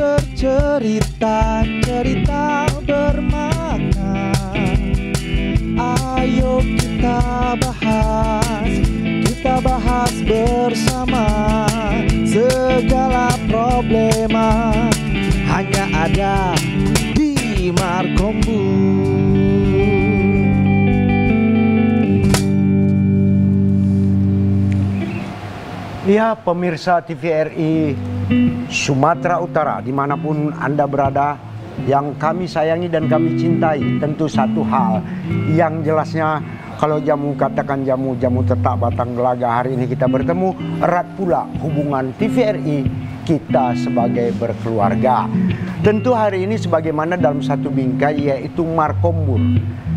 bercerita, cerita bermakna. Ayo kita bahas bersama. Segala problema hanya ada di Markombur. Ya, pemirsa TVRI Sumatera Utara, dimanapun Anda berada, yang kami sayangi dan kami cintai, tentu satu hal yang jelasnya, kalau jamu katakan jamu tetap batang gelaga. Hari ini kita bertemu, erat pula hubungan TVRI kita sebagai berkeluarga. Tentu hari ini sebagaimana dalam satu bingkai, yaitu Markombur.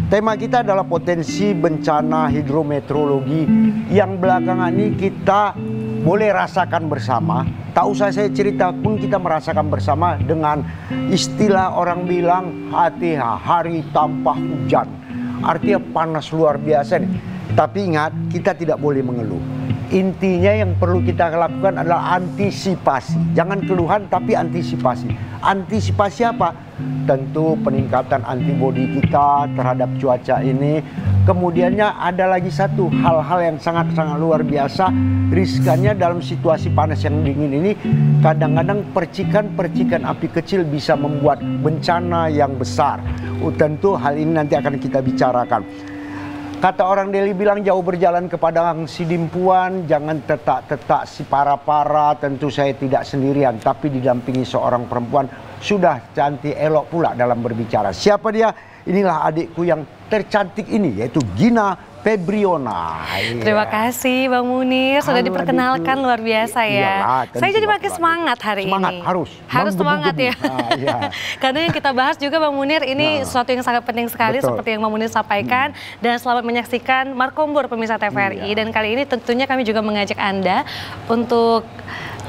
Tema kita adalah potensi bencana hidrometeorologi yang belakangan ini kita boleh rasakan bersama. Tak usah saya cerita pun kita merasakan bersama dengan istilah orang bilang HTH, hari tanpa hujan. Artinya panas luar biasa nih. Tapi ingat, kita tidak boleh mengeluh. Intinya yang perlu kita lakukan adalah antisipasi. Jangan keluhan tapi antisipasi. Antisipasi apa? Tentu peningkatan antibodi kita terhadap cuaca ini. Kemudiannya ada lagi satu hal-hal yang sangat-sangat luar biasa. Riskannya dalam situasi panas yang dingin ini, kadang-kadang percikan-percikan api kecil bisa membuat bencana yang besar. Tentu hal ini nanti akan kita bicarakan. Kata orang Deli bilang, jauh berjalan ke padang si dimpuan, jangan tetak-tetak si para-para. Tentu saya tidak sendirian, tapi didampingi seorang perempuan sudah cantik elok pula dalam berbicara. Siapa dia? Inilah adikku yang tercantik ini, yaitu Gina Febriona. Terima kasih Bang Munir, sudah Halo, diperkenalkan, adikku. luar biasa ya. Iyalah, Saya jadi makin semangat hari semangat, ini. Harus Semangat ya. Iya. Karena yang kita bahas juga Bang Munir ini sesuatu yang sangat penting sekali. Betul. Seperti yang Bang Munir sampaikan. Dan selamat menyaksikan Markombur pemirsa TVRI. Dan kali ini tentunya kami juga mengajak Anda untuk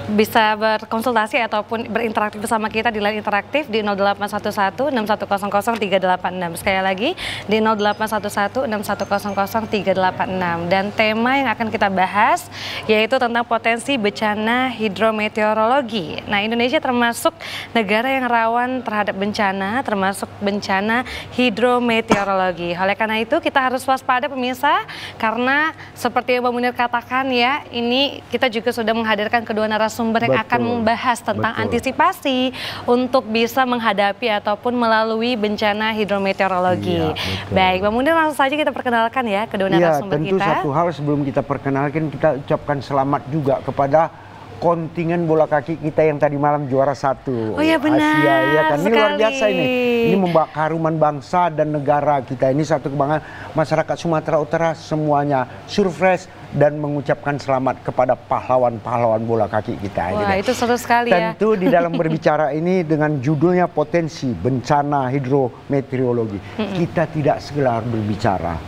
bisa berkonsultasi ataupun berinteraksi bersama kita di line interaktif di 0811 6100 386. Sekali lagi di 0811 6100 386. Dan tema yang akan kita bahas yaitu tentang potensi bencana hidrometeorologi. Nah, Indonesia termasuk negara yang rawan terhadap bencana, termasuk bencana hidrometeorologi. Oleh karena itu kita harus waspada pemirsa, karena seperti yang Bang Munir katakan ya, ini kita juga sudah menghadirkan kedua narasumber yang akan membahas tentang antisipasi untuk bisa menghadapi ataupun melalui bencana hidrometeorologi. Baik, Bang Munir, langsung saja kita perkenalkan ya kedua narasumber kita. Tentu satu hal sebelum kita perkenalkan, kita ucapkan selamat juga kepada kontingen bola kaki kita yang tadi malam juara 1 Oh ya, benar Asia, ya kan? Ini luar biasa ini. Ini membawa keharuman bangsa dan negara kita. Ini satu kebanggaan masyarakat Sumatera Utara semuanya. Surprise dan mengucapkan selamat kepada pahlawan-pahlawan bola kaki kita. Wah, itu seru sekali ya. Tentu di dalam berbicara ini dengan judulnya potensi bencana hidrometeorologi. Kita tidak sekedar berbicara,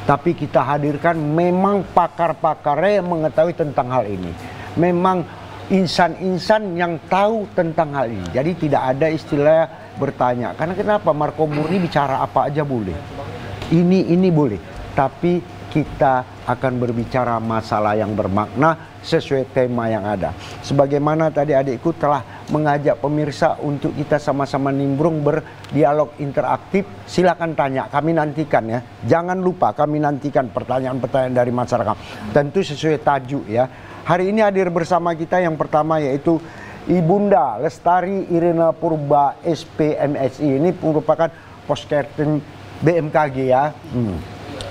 tapi kita hadirkan memang pakar-pakarnya yang mengetahui tentang hal ini. Memang insan-insan yang tahu tentang hal ini. Jadi tidak ada istilah bertanya. Karena kenapa? Markombur ini bicara apa aja boleh. Ini boleh. Tapi kita akan berbicara masalah yang bermakna sesuai tema yang ada. Sebagaimana tadi adikku telah mengajak pemirsa untuk kita sama-sama nimbrung berdialog interaktif. Silakan tanya, kami nantikan ya. Jangan lupa kami nantikan pertanyaan-pertanyaan dari masyarakat. Tentu sesuai tajuk ya. Hari ini hadir bersama kita yang pertama yaitu Ibunda Lestari Irina Purba SPMSI. Ini merupakan Poskerten BMKG ya.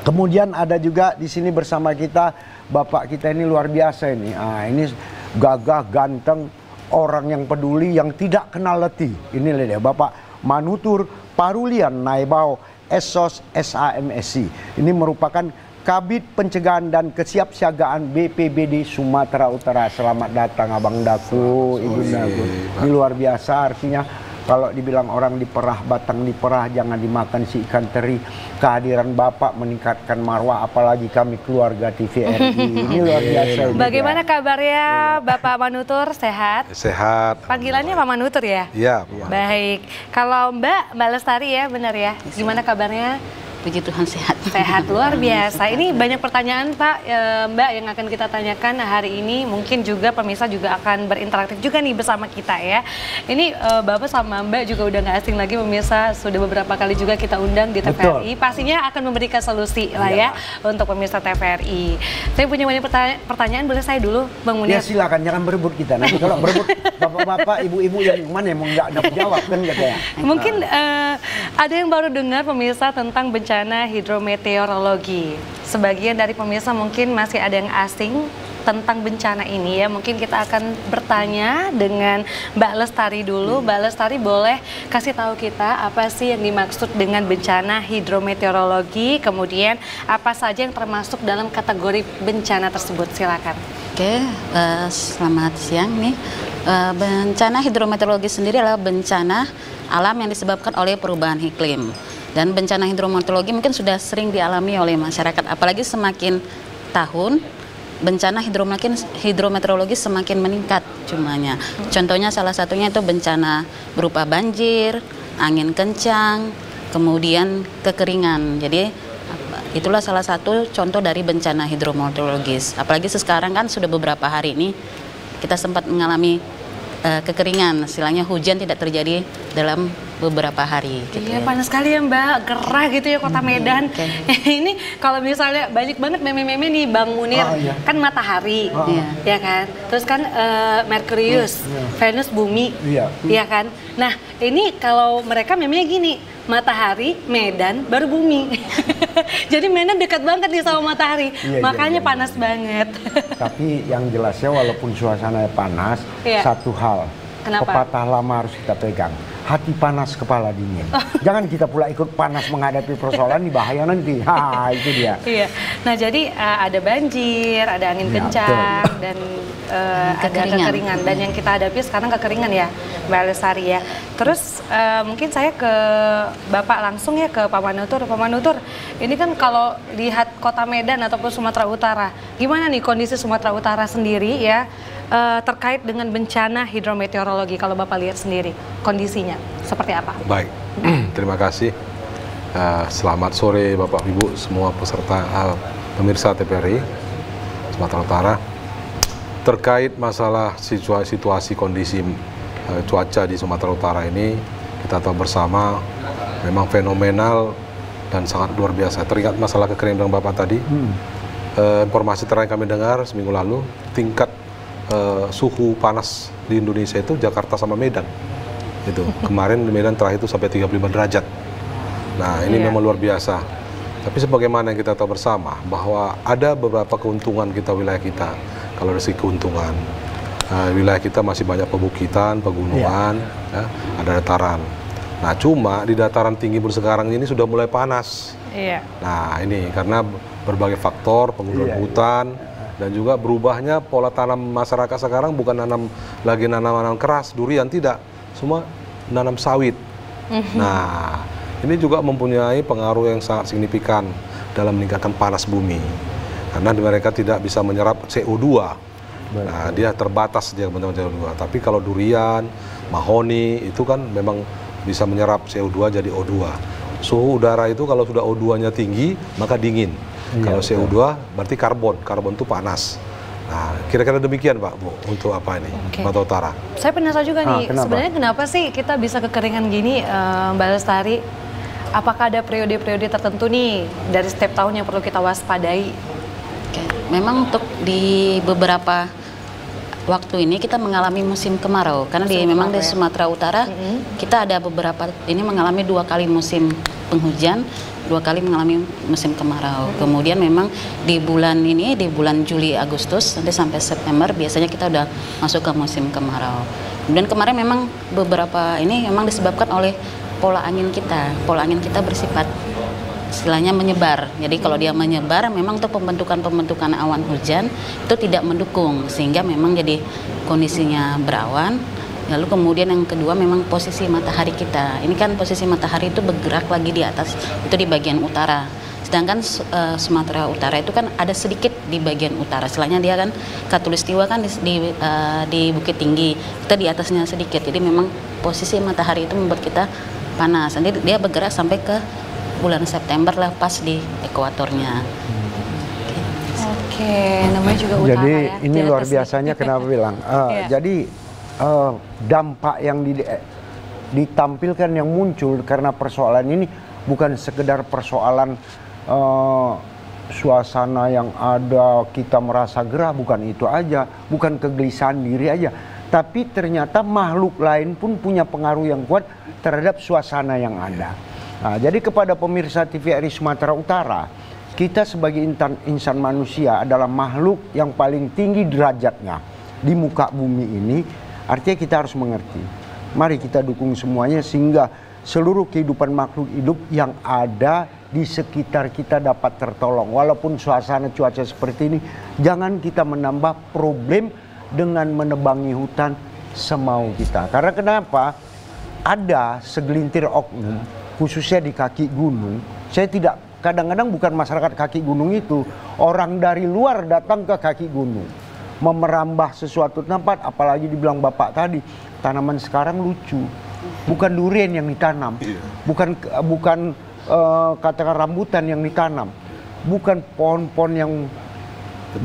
Kemudian ada juga di sini bersama kita bapak kita ini luar biasa ini. Ini gagah, ganteng, orang yang peduli, yang tidak kenal letih. Ini dia Bapak Manutur Parulian Naibao Esos SAMSI. Ini merupakan Kabid Pencegahan dan Kesiapsiagaan BPBD Sumatera Utara. Selamat datang Abang Daku, Ibu Daku. Ini luar biasa, artinya kalau dibilang orang diperah, batang diperah, jangan dimakan si ikan teri. Kehadiran Bapak meningkatkan marwah, apalagi kami keluarga TVRI. Ini luar biasa. Bagaimana kabarnya Bapak Manutur? Sehat? Sehat. Panggilannya Pak Manutur ya? Iya. Baik. Kalau Mbak Lestari ya, benar ya? Gimana kabarnya? puji Tuhan sehat. Sehat, luar biasa. Ini banyak pertanyaan Pak, Mbak, yang akan kita tanyakan hari ini. Mungkin juga pemirsa juga akan berinteraktif juga nih bersama kita ya. Ini Bapak sama Mbak juga udah nggak asing lagi pemirsa. Sudah beberapa kali juga kita undang di TVRI. Pastinya akan memberikan solusi lah ya untuk pemirsa TVRI. Saya punya banyak pertanyaan, boleh saya dulu Bang Munir? Ya silakan, jangan berebut kita. Nanti kalau berebut bapak-bapak, ibu-ibu yang mana yang mau nggak dapat jawab kan katanya. Mungkin ada yang baru dengar pemirsa tentang bencana hidrometeorologi. Sebagian dari pemirsa mungkin masih ada yang asing tentang bencana ini ya. Mungkin kita akan bertanya dengan Mbak Lestari dulu. Mbak Lestari boleh kasih tahu kita apa sih yang dimaksud dengan bencana hidrometeorologi, kemudian apa saja yang termasuk dalam kategori bencana tersebut. Silakan. Oke, selamat siang nih. Bencana hidrometeorologi sendiri adalah bencana alam yang disebabkan oleh perubahan iklim. Dan bencana hidrometeorologi mungkin sudah sering dialami oleh masyarakat, apalagi semakin tahun bencana hidrometeorologi semakin meningkat jumlahnya. Contohnya salah satunya itu bencana berupa banjir, angin kencang, kemudian kekeringan. Jadi itulah salah satu contoh dari bencana hidrometeorologis. Apalagi sekarang kan sudah beberapa hari ini kita sempat mengalami kekeringan, istilahnya hujan tidak terjadi dalam beberapa hari. Gitu Iya, ya. panas sekali ya Mbak, gerah gitu ya kota Medan. Ini kalau misalnya banyak banget meme-meme nih Bang Munir, kan matahari, ya kan? Terus kan Merkurius, Venus bumi, ya kan? Nah ini kalau mereka memenya gini, matahari, Medan, baru bumi. Jadi Medan dekat banget nih sama matahari, makanya panas banget. Tapi yang jelasnya walaupun suasananya panas, satu hal, pepatah lama harus kita pegang. Hati panas, kepala dingin. Jangan kita pula ikut panas menghadapi persoalan, ini bahaya nanti. Itu dia. Iya. Nah jadi ada banjir, ada angin kencang, dan ada kekeringan. Dan yang kita hadapi sekarang kekeringan ya, Mbak Lestari ya. Terus mungkin saya ke Bapak langsung ya, ke Pak Manutur. Pak Manutur, ini kan kalau lihat kota Medan ataupun Sumatera Utara, gimana nih kondisi Sumatera Utara sendiri ya, terkait dengan bencana hidrometeorologi, kalau Bapak lihat sendiri kondisinya seperti apa? Baik, terima kasih. Selamat sore Bapak Ibu semua peserta pemirsa TVRI Sumatera Utara. Terkait masalah situasi kondisi cuaca di Sumatera Utara ini, kita tahu bersama memang fenomenal dan sangat luar biasa. Teringat masalah kekeringan Bapak tadi, informasi terakhir kami dengar seminggu lalu, tingkat suhu panas di Indonesia itu Jakarta sama Medan. Itu kemarin di Medan terakhir itu sampai 35 derajat. Nah ini memang luar biasa. Tapi sebagaimana yang kita tahu bersama bahwa ada beberapa keuntungan kita, wilayah kita. Kalau dari segi keuntungan, wilayah kita masih banyak pebukitan, pegunungan, ya, ada dataran. Nah cuma di dataran tinggi sekarang ini sudah mulai panas. Nah ini karena berbagai faktor, penggundulan hutan, dan juga berubahnya pola tanam masyarakat sekarang, bukan lagi nanam keras, durian, tidak, semua nanam sawit. Nah ini juga mempunyai pengaruh yang sangat signifikan dalam meningkatkan panas bumi, karena mereka tidak bisa menyerap CO2. Nah dia terbatas dia CO2. Tapi kalau durian, mahoni itu kan memang bisa menyerap CO2 jadi O2. Suhu udara itu kalau sudah O2-nya tinggi maka dingin. Kalau CO2 berarti karbon itu panas. Nah, kira-kira demikian Pak, Bu, untuk apa ini, Sumatera Utara. Saya penasaran juga nih, sebenarnya kenapa sih kita bisa kekeringan gini, Mbak Lestari? Apakah ada periode-periode tertentu nih dari setiap tahun yang perlu kita waspadai? Memang untuk di beberapa waktu ini kita mengalami musim kemarau, karena memang di Sumatera Utara kita ada beberapa ini mengalami 2 kali musim penghujan, 2 kali mengalami musim kemarau. Kemudian memang di bulan ini, di bulan Juli, Agustus nanti sampai September biasanya kita udah masuk ke musim kemarau. Kemudian kemarin memang beberapa ini memang disebabkan oleh pola angin kita. Pola angin kita bersifat istilahnya menyebar. Jadi kalau dia menyebar memang untuk pembentukan awan hujan itu tidak mendukung, sehingga memang jadi kondisinya berawan. Lalu kemudian yang kedua memang posisi matahari kita. Ini kan posisi matahari itu bergerak lagi di atas, itu di bagian utara. Sedangkan Sumatera Utara itu kan ada sedikit di bagian utara. Istilahnya dia kan Katulistiwa kan di Bukit Tinggi, kita di atasnya sedikit. Jadi memang posisi matahari itu membuat kita panas. Nanti dia bergerak sampai ke bulan September lah pas di ekuatornya. Oke, namanya juga utara Jadi ya. ini di luar atas biasanya kenapa bilang. Iya. Jadi dampak yang ditampilkan yang muncul karena persoalan ini bukan sekedar persoalan suasana yang ada kita merasa gerah, bukan itu aja, bukan kegelisahan diri aja, tapi ternyata makhluk lain pun punya pengaruh yang kuat terhadap suasana yang ada. Nah, jadi kepada pemirsa TVRI Sumatera Utara, kita sebagai insan manusia adalah makhluk yang paling tinggi derajatnya di muka bumi ini. Artinya kita harus mengerti. Mari kita dukung semuanya sehingga seluruh kehidupan makhluk hidup yang ada di sekitar kita dapat tertolong. Walaupun suasana cuaca seperti ini, jangan kita menambah problem dengan menebangi hutan semau kita. Karena kenapa? Ada segelintir oknum, khususnya di kaki gunung. Saya tidak, kadang-kadang bukan masyarakat kaki gunung itu, orang dari luar datang ke kaki gunung, memerambah sesuatu tempat, apalagi dibilang Bapak tadi, tanaman sekarang lucu. Bukan durian yang ditanam, bukan katakan rambutan yang ditanam, bukan pohon-pohon yang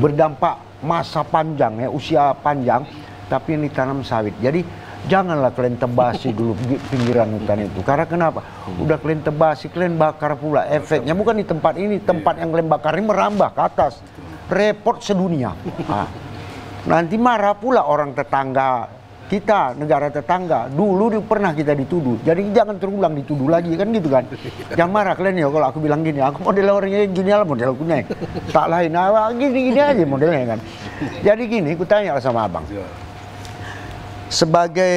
berdampak masa panjang ya, usia panjang, tapi yang ditanam sawit. Jadi janganlah kalian tebasi dulu pinggiran hutan itu. Karena kenapa? Udah kalian tebasi, kalian bakar pula. Efeknya bukan di tempat ini, tempat yang kalian bakar ini merambah ke atas. Repot sedunia. Nah, nanti marah pula orang tetangga kita, negara tetangga. Dulu pernah kita dituduh, jadi jangan terulang dituduh lagi, kan gitu kan. Jangan marah kalian ya kalau aku bilang gini, aku model orangnya gini lah model aku nih. Tak lain, gini-gini aja modelnya kan. Jadi gini, aku tanya sama abang. Sebagai,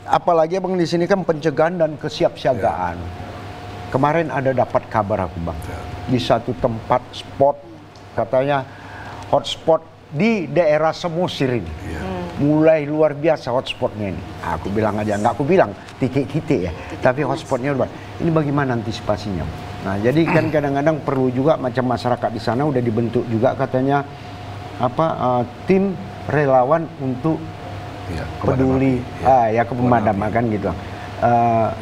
apalagi abang di sini kan pencegahan dan kesiapsiagaan. Kemarin ada dapat kabar aku bang, di satu tempat spot, katanya hotspot di daerah Samosir ini. Mulai luar biasa hotspotnya ini. Aku bilang aja, nggak aku bilang titik-titik ya, tapi hotspotnya luar. Ini bagaimana antisipasinya? Nah, jadi kan kadang-kadang perlu juga macam masyarakat di sana udah dibentuk juga katanya tim relawan untuk peduli kepemadaman kan gitu.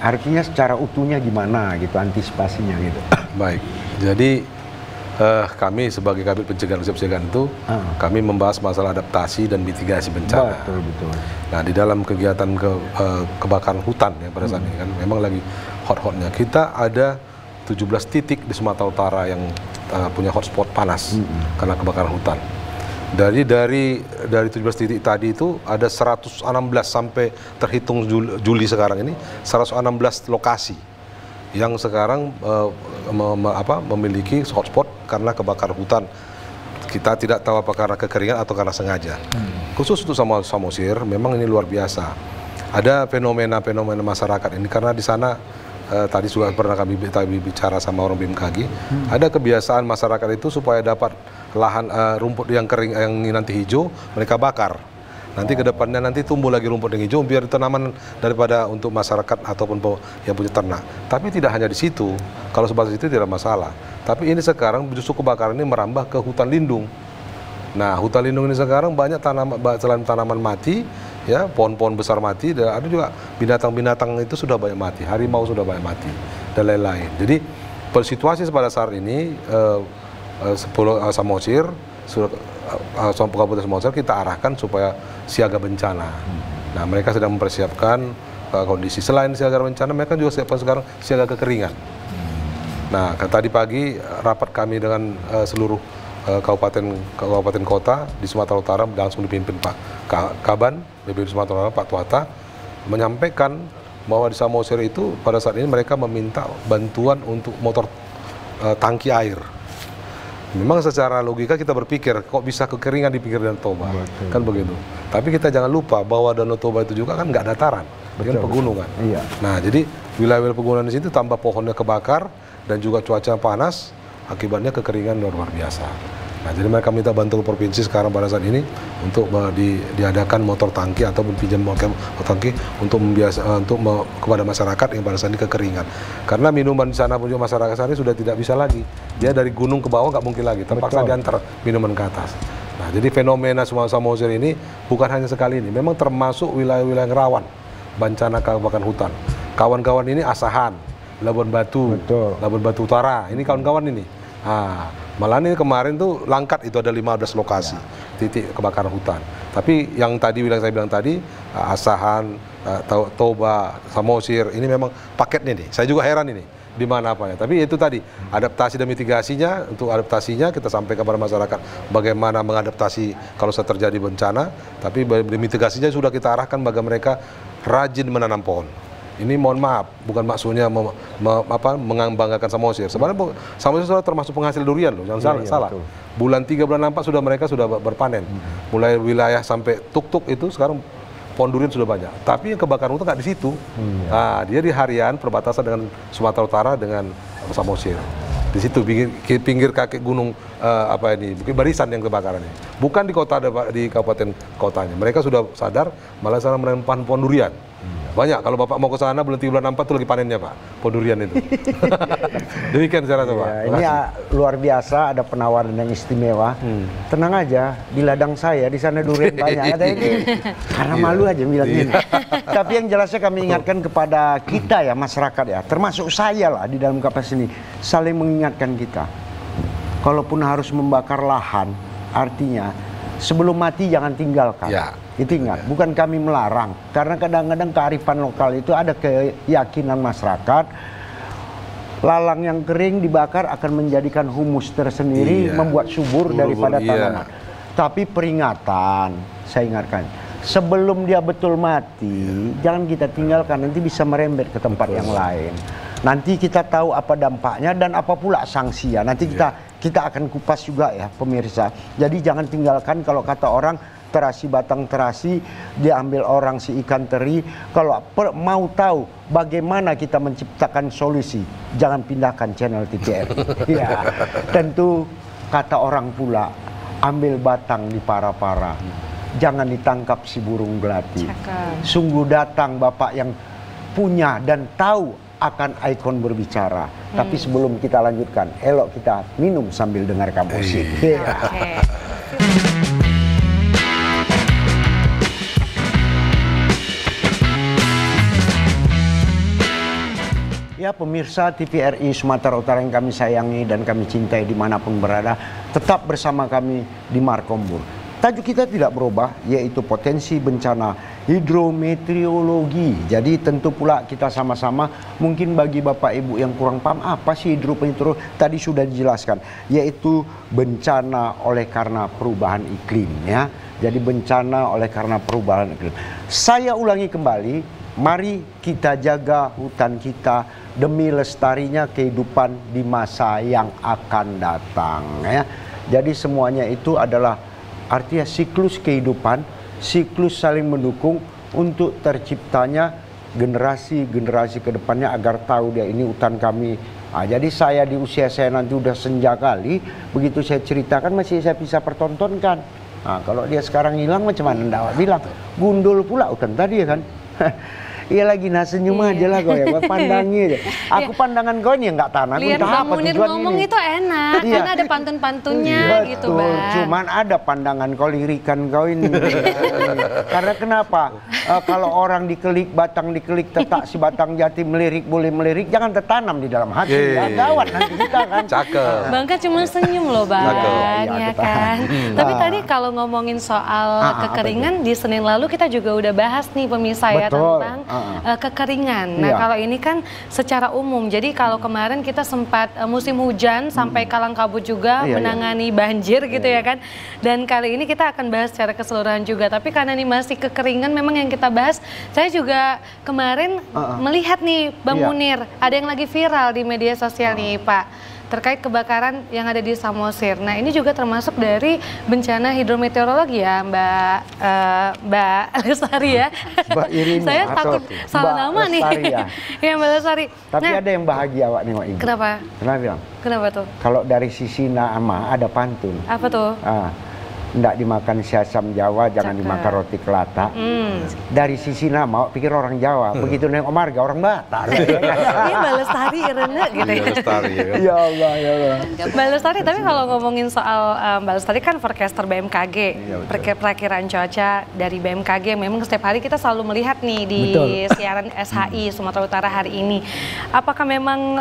Artinya secara utuhnya gimana gitu antisipasinya gitu. Baik, jadi kami sebagai Kabit Pencegahan dan Kesiapsiagaan itu kami membahas masalah adaptasi dan mitigasi bencana. Betul. Nah, di dalam kegiatan kebakaran hutan ya pada saat ini kan memang lagi hot-hotnya. Kita ada 17 titik di Sumatera Utara yang punya hotspot panas karena kebakaran hutan. Dari 17 titik tadi itu ada 116 sampai terhitung Juli sekarang ini 116 lokasi yang sekarang memiliki hotspot karena kebakaran hutan. Kita tidak tahu apa karena kekeringan atau karena sengaja. Khusus untuk Samosir, memang ini luar biasa. Ada fenomena-fenomena masyarakat ini karena di sana tadi juga pernah kami bicara sama orang BMKG, ada kebiasaan masyarakat itu supaya dapat lahan rumput yang kering yang nanti hijau, mereka bakar. Nanti ke depannya nanti tumbuh lagi rumput yang hijau biar tanaman daripada untuk masyarakat ataupun yang punya ternak. Tapi tidak hanya di situ. Kalau sebatas itu tidak masalah. Tapi ini sekarang justru kebakaran ini merambah ke hutan lindung. Nah, hutan lindung ini sekarang banyak selain tanaman mati, ya pohon-pohon besar mati, dan ada juga binatang-binatang itu sudah banyak mati. Harimau sudah banyak mati dan lain-lain. Jadi situasi pada saat ini Samosir, Kabupaten Samosir kita arahkan supaya siaga bencana. Nah, mereka sedang mempersiapkan kondisi. Selain siaga bencana, mereka juga siapkan sekarang siaga kekeringan. Nah, tadi pagi rapat kami dengan seluruh kabupaten kota di Sumatera Utara langsung dipimpin Pak Kaban, BPBD Sumatera Utara, Pak Tuata, menyampaikan bahwa di Samosir itu pada saat ini mereka meminta bantuan untuk motor tangki air. Memang secara logika kita berpikir kok bisa kekeringan di pinggir Danau Toba, kan begitu. Tapi kita jangan lupa bahwa Danau Toba itu juga kan nggak dataran, kan pegunungan. Iya. Nah, jadi wilayah-wilayah pegunungan di situ tambah pohonnya kebakar dan juga cuaca panas, akibatnya kekeringan luar biasa. Nah, jadi mereka minta bantu ke provinsi sekarang pada saat ini untuk diadakan motor tangki atau pinjam motor tangki untuk kepada masyarakat yang pada saat ini kekeringan. Karena minuman di sana pun juga masyarakat sana sudah tidak bisa lagi. Dia dari gunung ke bawah nggak mungkin lagi, terpaksa diantar minuman ke atas. Nah, jadi fenomena Samosir ini bukan hanya sekali ini, memang termasuk wilayah-wilayah yang rawan bencana kebakaran hutan. Kawan-kawan ini Asahan, Labuan Batu, Betul. Labuan Batu Utara. Ini kawan-kawan ini. Malah ini kemarin tuh Langkat itu ada 15 lokasi titik kebakaran hutan. Tapi yang tadi saya bilang tadi, Asahan, Toba, Samosir, ini memang paketnya nih. Saya juga heran ini di mana apanya. Tapi itu tadi adaptasi dan mitigasinya. Untuk adaptasinya kita sampaikan kepada masyarakat bagaimana mengadaptasi kalau terjadi bencana. Tapi mitigasinya sudah kita arahkan bagi mereka rajin menanam pohon. Ini mohon maaf, bukan maksudnya mengambanggakan Samosir. Sebenarnya Samosir sudah termasuk penghasil durian loh, jangan salah. Betul. Bulan 3 bulan 4 mereka sudah berpanen. Mulai wilayah sampai Tuk-Tuk itu sekarang pohon durian sudah banyak. Tapi yang kebakaran itu nggak di situ. Dia di harian perbatasan dengan Sumatera Utara dengan Samosir. Di situ pinggir kaki gunung Bukit Barisan yang kebakarannya. Bukan di kota, di kabupaten kotanya. Mereka sudah sadar, malah sana menanam pohon durian. Banyak, kalau Bapak mau ke sana bulan 3 bulan 4 itu lagi panennya Pak, pohon durian itu. Demikian saya rasa Pak. Ini luar biasa, ada penawaran yang istimewa. Tenang aja, di ladang saya di sana durian banyak. Ada ini karena malu aja bilang ini. Tapi yang jelasnya kami ingatkan kepada kita ya masyarakat ya, termasuk saya lah di dalam kapas ini, saling mengingatkan kita. Kalaupun harus membakar lahan, artinya sebelum mati jangan tinggalkan. Ya. Itu ingat, bukan kami melarang. Karena kadang-kadang kearifan lokal itu ada keyakinan masyarakat. Lalang yang kering dibakar akan menjadikan humus tersendiri, membuat subur daripada tanaman. Tapi peringatan, saya ingatkan, sebelum dia betul mati, jangan kita tinggalkan, nanti bisa merembet ke tempat yang lain. Nanti kita tahu apa dampaknya dan apa pula sanksinya. Nanti kita akan kupas juga ya pemirsa. Jadi jangan tinggalkan, kalau kata orang terasi batang terasi, diambil orang si ikan teri. Kalau mau tahu bagaimana kita menciptakan solusi, jangan pindahkan channel TVRI. Ya, tentu kata orang pula, ambil batang di para-para, jangan ditangkap si burung belati. Sungguh datang Bapak yang punya dan tahu akan ikon berbicara. Tapi sebelum kita lanjutkan, elok kita minum sambil dengarkan musik. Ya pemirsa TVRI Sumatera Utara yang kami sayangi dan kami cintai dimanapun berada, tetap bersama kami di Markombur. Tajuk kita tidak berubah, yaitu potensi bencana hidrometeorologi. Jadi tentu pula kita sama-sama, mungkin bagi Bapak Ibu yang kurang paham apa sih hidrometeorologi, tadi sudah dijelaskan, yaitu bencana oleh karena perubahan iklim ya. Jadi bencana oleh karena perubahan iklim. Saya ulangi kembali, mari kita jaga hutan kita demi lestarinya kehidupan di masa yang akan datang ya. Jadi semuanya itu adalah artinya siklus kehidupan, siklus saling mendukung untuk terciptanya generasi-generasi ke depannya agar tahu dia ini hutan kami. Jadi saya di usia saya nanti udah senja kali, begitu saya ceritakan masih saya bisa pertontonkan. Kalau dia sekarang hilang macam mana ndak bilang, gundul pula hutan tadi ya kan. Iya lagi senyum aja lah kau ya, pandangi aja. Aku pandangan kau ini yang nggak tanah. Lihat Bang Munir ngomong itu enak, karena ada pantun-pantunnya gitu Bang. Cuman ada pandangan kau, lirikan kau ini. Karena kenapa? Kalau orang dikelik, batang dikelik, tetak si batang jati melirik, boleh melirik, jangan tertanam di dalam hati. Ya, gawat nanti kita kan. Cakep. Bang kan cuma senyum loh Bang, ya kan. Tapi tadi kalau ngomongin soal kekeringan, di Senin lalu kita juga udah bahas nih pemirsa ya tentang kekeringan. Nah kalau ini kan secara umum, jadi kalau kemarin kita sempat musim hujan sampai kalang kabut juga menangani banjir gitu ya kan. Dan kali ini kita akan bahas secara keseluruhan juga. Tapi karena ini masih kekeringan memang yang kita bahas, saya juga kemarin melihat nih Bang Munir, ada yang lagi viral di media sosial nih Pak, terkait kebakaran yang ada di Samosir. Nah ini juga termasuk dari bencana hidrometeorologi ya Mbak Lestari ya. Mbak Irini. Saya takut salah nama nih. Ya Mbak Lestari. Tapi ada yang bahagia Wak nengok Ibu. Kenapa? Kenapa bilang? Kenapa tuh? Kalau dari sisi nama ada pantun. Apa tuh? Nggak dimakan si asam Jawa, jangan dimakan roti kelata. Dari sisi nama, pikir orang Jawa. Begitu nengok marga, orang Batak. Ini Mbak Lestari Irene gitu ya. Lestari ya kan? Ya Allah, ya Allah. Mbak Lestari, tapi kalau ngomongin soal Mbak Lestari kan forecaster BMKG, perakiraan cuaca dari BMKG, memang setiap hari kita selalu melihat nih di siaran SHI Sumatera Utara hari ini. Apakah memang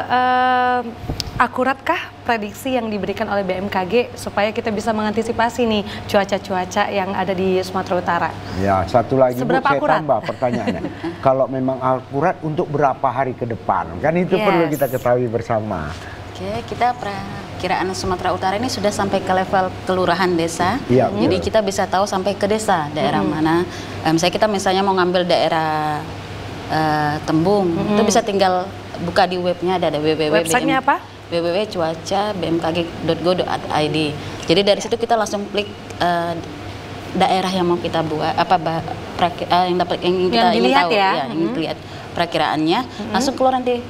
akuratkah prediksi yang diberikan oleh BMKG supaya kita bisa mengantisipasi nih cuaca-cuaca yang ada di Sumatera Utara? Ya, satu lagi Bu, Seberapa saya akurat? tambah pertanyaannya. Kalau memang akurat untuk berapa hari ke depan? Kan itu perlu kita ketahui bersama. Oke, kita perakiraan Sumatera Utara ini sudah sampai ke level kelurahan desa. Iya, jadi kita bisa tahu sampai ke desa, daerah mana. Misalnya mau ngambil daerah Tembung, itu bisa tinggal buka di webnya, ada Websitenya apa? www.cuaca.bmkg.go.id. Jadi dari situ kita langsung klik daerah yang mau kita buat, yang kita ingin tahu, ingin lihat perakiraannya, langsung keluar nanti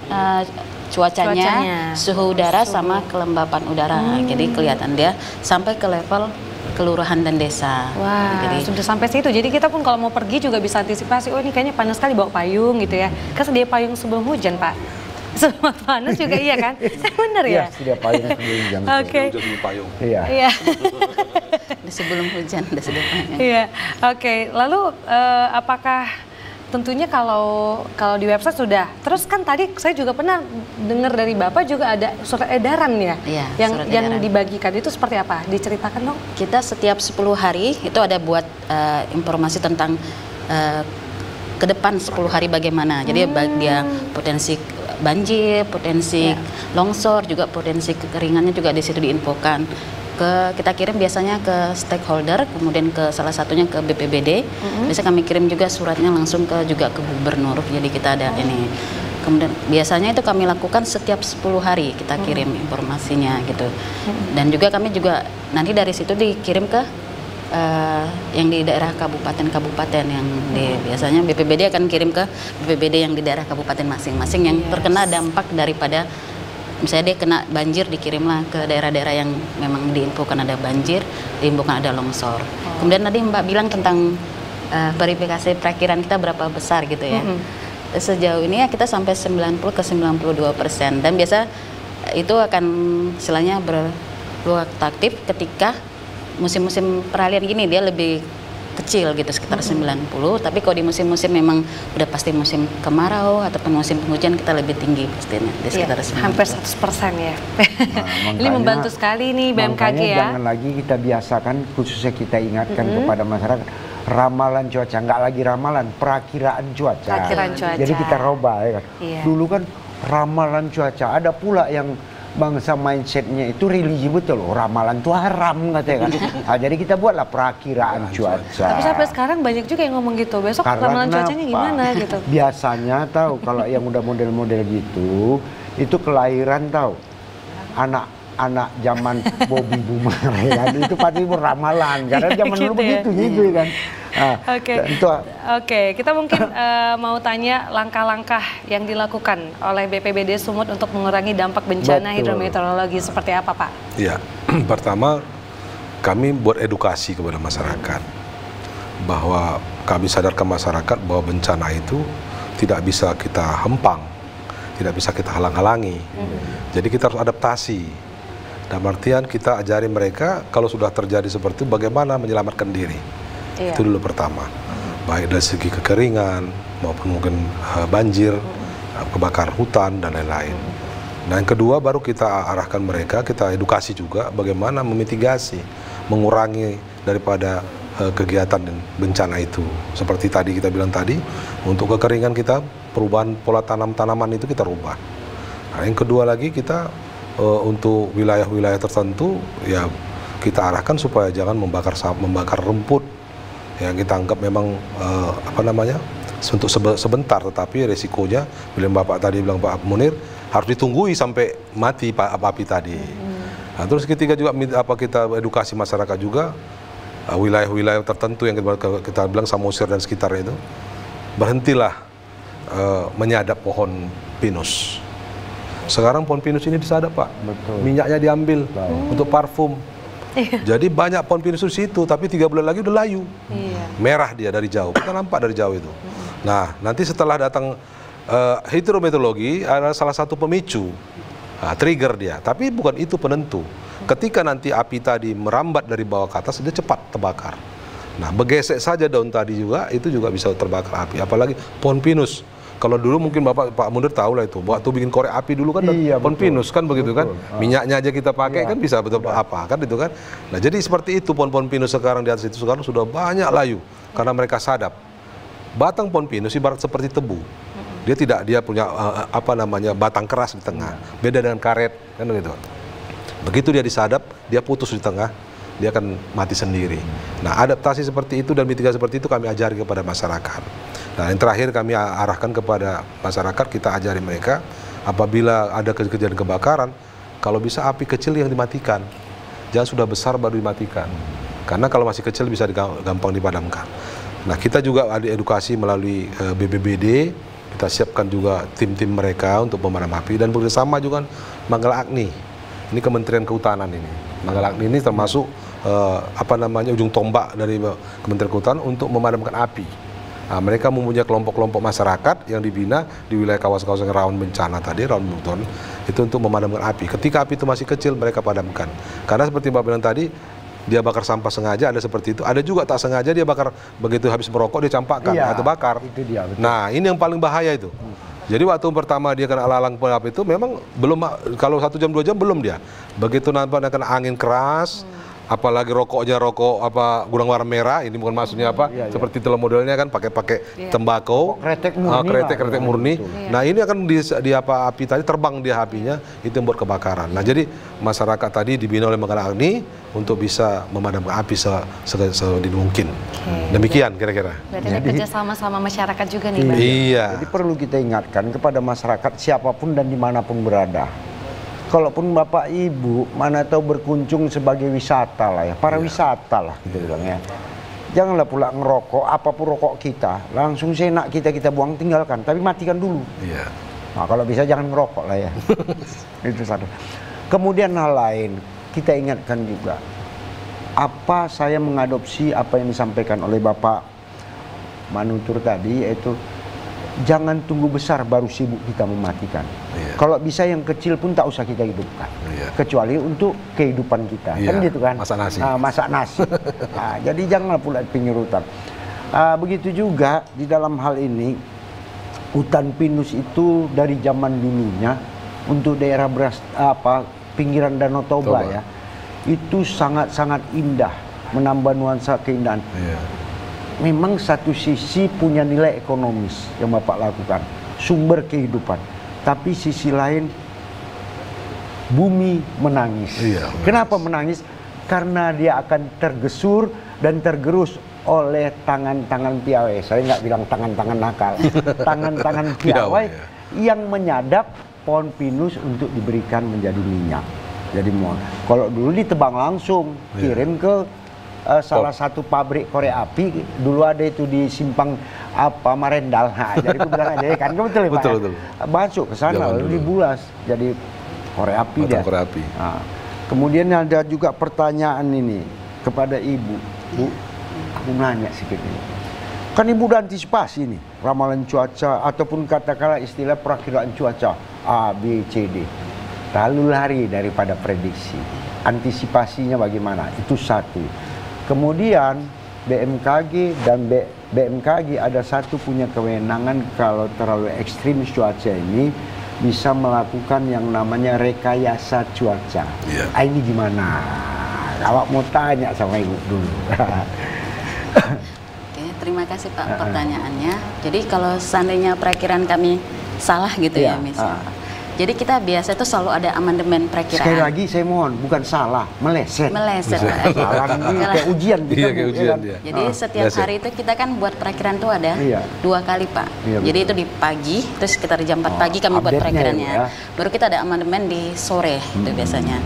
cuacanya, suhu udara sama kelembapan udara. Jadi kelihatan dia sampai ke level kelurahan dan desa. Wah, jadi sudah sampai situ. Jadi kita pun kalau mau pergi juga bisa antisipasi. Oh, ini kayaknya panas sekali, bawa payung gitu ya. Kan sedia payung sebelum hujan, Pak. Semua panas juga iya kan? Bener ya? Iya, sedia payung sebelum hujan. Oke. Payung. Iya. Iya. Sebelum hujan, udah sedia payung. Iya. Oke. Lalu apakah tentunya kalau di website sudah. Terus kan tadi saya juga pernah dengar dari Bapak juga ada surat edaran ya? Iya, yang dibagikan itu seperti apa? Diceritakan dong. Kita setiap 10 hari itu ada buat informasi tentang ke depan 10 hari bagaimana. Jadi dia potensi banjir, potensi longsor, juga potensi kekeringannya juga di situ diinfokan. Kita kirim biasanya ke stakeholder, kemudian ke salah satunya ke BPBD. Biasanya kami kirim juga suratnya langsung juga ke gubernur. Jadi kita ada ini. Kemudian biasanya itu kami lakukan setiap 10 hari kita kirim informasinya gitu. Dan juga kami juga nanti dari situ dikirim ke yang di daerah kabupaten-kabupaten yang biasanya BPBD akan kirim ke BPBD yang di daerah kabupaten masing-masing yang terkena dampak daripada misalnya dia kena banjir, dikirimlah ke daerah-daerah yang memang diinfokan ada banjir, diinfokan ada longsor. Kemudian tadi Mbak bilang tentang verifikasi perakiraan kita berapa besar gitu ya. Sejauh ini ya kita sampai 90 ke 92%, dan biasa itu akan istilahnya berfluktuatif ketika musim-musim peralihan gini dia lebih kecil gitu, sekitar 90, tapi kalau di musim-musim memang udah pasti musim kemarau ataupun musim penghujan kita lebih tinggi pastinya di sekitar 90. Hampir 100% ya. Ini membantu sekali nih BMKG ya. Jangan lagi kita biasakan, khususnya kita ingatkan kepada masyarakat, ramalan cuaca, nggak lagi ramalan, perakiraan cuaca. Jadi kita robah ya kan. Dulu kan ramalan cuaca, ada pula yang bangsa mindsetnya itu religi betul loh, ramalan itu haram katanya kan. Nah, jadi kita buatlah perakiraan cuaca. Tapi sampai sekarang banyak juga yang ngomong gitu, besok ramalan cuacanya gimana gitu. Biasanya tahu kalau yang udah model-model gitu, itu kelahiran tahu anak zaman Bobby Boomer ya kan, itu pasti beramalan karena zaman dulu begitu gitu kan. Oke, kita mungkin mau tanya langkah-langkah yang dilakukan oleh BPBD Sumut untuk mengurangi dampak bencana hidrometeorologi seperti apa, Pak? Ya, pertama kami buat edukasi kepada masyarakat bahwa kami sadarkan masyarakat bahwa bencana itu tidak bisa kita hempang, tidak bisa kita halang-halangi. Jadi kita harus adaptasi. Dalam artian kita ajari mereka kalau sudah terjadi seperti itu bagaimana menyelamatkan diri. Itu dulu pertama. Baik dari segi kekeringan maupun mungkin banjir, kebakaran hutan dan lain-lain. Dan yang kedua baru kita arahkan mereka, kita edukasi juga bagaimana memitigasi, mengurangi daripada kegiatan dan bencana itu. Seperti tadi kita bilang tadi, untuk kekeringan kita perubahan pola tanaman itu kita rubah. Nah, yang kedua lagi kita untuk wilayah-wilayah tertentu ya kita arahkan supaya jangan membakar rumput yang kita anggap memang untuk sebentar, tetapi resikonya bila Bapak tadi bilang Pak Munir harus ditunggui sampai mati api tadi. Nah, terus ketiga juga kita edukasi masyarakat juga wilayah-wilayah tertentu yang kita bilang Samosir dan sekitarnya itu berhentilah menyadap pohon pinus. Sekarang pohon pinus ini disadap Pak, minyaknya diambil untuk parfum. Jadi banyak pohon pinus di situ, tapi 3 bulan lagi udah layu. Merah dia dari jauh, kita nampak dari jauh itu. Nah, nanti setelah datang hidrometeorologi adalah salah satu pemicu, trigger dia. Tapi bukan itu penentu. Ketika nanti api tadi merambat dari bawah ke atas, dia cepat terbakar. Nah, bergesek saja daun tadi juga, itu juga bisa terbakar api. Apalagi pohon pinus. Kalau dulu mungkin Pak Munir tahu lah itu, waktu bikin korek api dulu kan pohon pinus kan begitu kan, minyaknya aja kita pakai kan bisa betul apa kan itu kan. Nah jadi seperti itu pohon-pohon pinus sekarang di atas itu sekarang sudah banyak layu karena mereka sadap. Batang pohon pinus ibarat seperti tebu, dia punya batang keras di tengah, beda dengan karet kan begitu. Begitu dia disadap, dia putus di tengah, dia akan mati sendiri. Nah adaptasi seperti itu dan mitigasi seperti itu kami ajari kepada masyarakat. Nah, yang terakhir kami arahkan kepada masyarakat, kita ajari mereka apabila ada kejadian kebakaran, kalau bisa api kecil yang dimatikan, jangan sudah besar baru dimatikan. Karena kalau masih kecil bisa gampang dipadamkan. Nah, kita juga ada edukasi melalui BPBD, kita siapkan juga tim-tim mereka untuk pemadam api dan bersama juga Manggala Agni. Ini Kementerian Kehutanan ini. Manggala Agni ini termasuk ujung tombak dari Kementerian Kehutanan untuk memadamkan api. Nah, mereka mempunyai kelompok-kelompok masyarakat yang dibina di wilayah kawasan-kawasan rawan bencana tadi, rawan bencana, itu untuk memadamkan api. Ketika api itu masih kecil, mereka padamkan. Karena seperti Mbak bilang tadi, dia bakar sampah sengaja, ada seperti itu. Ada juga tak sengaja dia bakar, begitu habis merokok dia campakkan atau bakar. Itu dia, betul. Nah, ini yang paling bahaya itu. Jadi waktu pertama dia kena alang api itu memang belum, kalau 1 jam 2 jam belum dia. Begitu nampak kena angin keras, apalagi rokoknya rokok gudang warna merah, ini bukan maksudnya seperti itu modelnya kan pakai tembakau, kretek murni. Nah ini akan api tadi terbang dia apinya, itu yang buat kebakaran. Nah jadi masyarakat tadi dibina oleh Manggala Agni untuk bisa memadamkan api sedini mungkin. Demikian kira-kira. Berarti ada kerja sama masyarakat juga nih, Pak. Iya. Jadi perlu kita ingatkan kepada masyarakat siapapun dan dimanapun berada. Kalaupun Bapak Ibu mana tahu berkunjung sebagai wisata lah ya, para wisata lah gitu bilang ya. Janganlah pula ngerokok, apapun rokok kita, langsung senak kita buang tinggalkan, tapi matikan dulu. Iya. Nah kalau bisa jangan ngerokok lah ya. Itu satu. Kemudian hal lain, kita ingatkan juga, apa saya mengadopsi apa yang disampaikan oleh Bapak Manutur tadi, yaitu jangan tunggu besar baru sibuk kita mematikan. Kalau bisa yang kecil pun tak usah kita hidupkan, kecuali untuk kehidupan kita, kan gitu kan? Masak nasi. Masak nasi. Nah, jadi janganlah pula pinggir hutan. Begitu juga di dalam hal ini, hutan pinus itu dari zaman dulunya untuk daerah pinggiran Danau Toba ya, itu sangat-sangat indah, menambah nuansa keindahan. Memang satu sisi punya nilai ekonomis yang Bapak lakukan, sumber kehidupan. Tapi sisi lain, bumi menangis. Kenapa menangis? Karena dia akan tergesur dan tergerus oleh tangan-tangan piawai. Saya nggak bilang tangan-tangan nakal, tangan-tangan piawai yang menyadap pohon pinus untuk diberikan menjadi minyak. Jadi kalau dulu ditebang langsung, kirim ke salah satu pabrik korek api, dulu ada itu di Simpang Marendal. Nah, jadi aku bilang aja kan, betul ya Pak? Betul. Masuk ke sana lalu dibulas jadi korek api dia. Korek api. Nah, kemudian ada juga pertanyaan ini kepada Ibu. Bu, aku nanya sedikit ini. Kan Ibu udah antisipasi nih ramalan cuaca ataupun katakanlah istilah perakiraan cuaca A, B, C, D. Lalu lari daripada prediksi. Antisipasinya bagaimana? Itu satu. Kemudian BMKG dan BMKG ada satu punya kewenangan kalau terlalu ekstrim cuaca ini bisa melakukan yang namanya rekayasa cuaca. Ini gimana? Awak mau tanya sama Ibu dulu. Oke, terima kasih Pak pertanyaannya. Jadi kalau seandainya perakiraan kami salah gitu ya misalnya. Jadi kita biasa itu selalu ada amandemen perakiraan. Sekali lagi saya mohon, bukan salah, meleset. Meleset. Salah kayak ujian. Kayak ujian dia. Jadi setiap hari itu kita kan buat perakiraan itu ada 2 kali Pak. Jadi itu di pagi, terus sekitar jam 4 pagi kami buat perakiraannya. Baru kita ada amandemen di sore itu biasanya.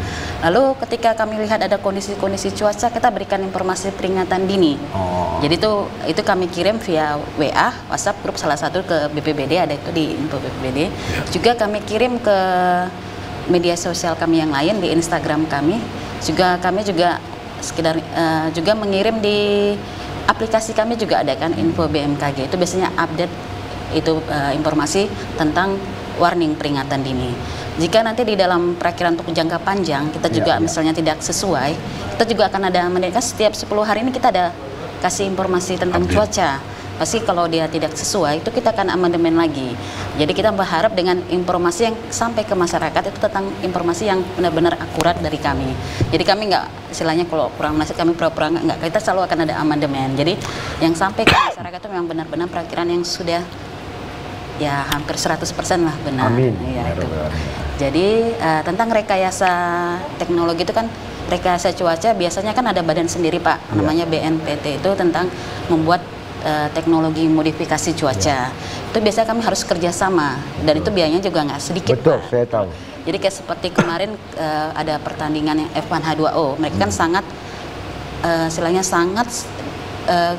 Lalu ketika kami lihat ada kondisi-kondisi cuaca, kita berikan informasi peringatan dini. Jadi itu kami kirim via WA, WhatsApp grup salah satu ke BPBD, ada itu di info BPBD. Juga kami kirim ke media sosial kami yang lain di Instagram kami. Kami juga sekedar juga mengirim di aplikasi kami juga ada kan info BMKG, itu biasanya update itu informasi tentang warning peringatan dini. Jika nanti di dalam perakiraan untuk jangka panjang kita juga misalnya tidak sesuai, kita juga akan ada mendekat setiap 10 hari ini kita ada kasih informasi tentang cuaca. Pasti kalau dia tidak sesuai itu kita akan amandemen lagi. Jadi kita berharap dengan informasi yang sampai ke masyarakat itu tentang informasi yang benar-benar akurat dari kami. Jadi kami nggak, istilahnya kalau kurang nasihat kami pura-pura nggak, kita selalu akan ada amandemen. Jadi yang sampai ke masyarakat itu memang benar-benar perakiraan yang sudah ya hampir 100% lah benar. Amin. Ya, itu. Jadi tentang rekayasa teknologi itu kan, rekayasa cuaca biasanya kan ada badan sendiri Pak, namanya BNPT, itu tentang membuat teknologi modifikasi cuaca. Itu biasanya kami harus kerjasama dan itu biayanya juga nggak sedikit. Betul, Pak. saya tahu. Jadi kayak seperti kemarin ada pertandingan yang F1H2O, mereka kan sangat istilahnya sangat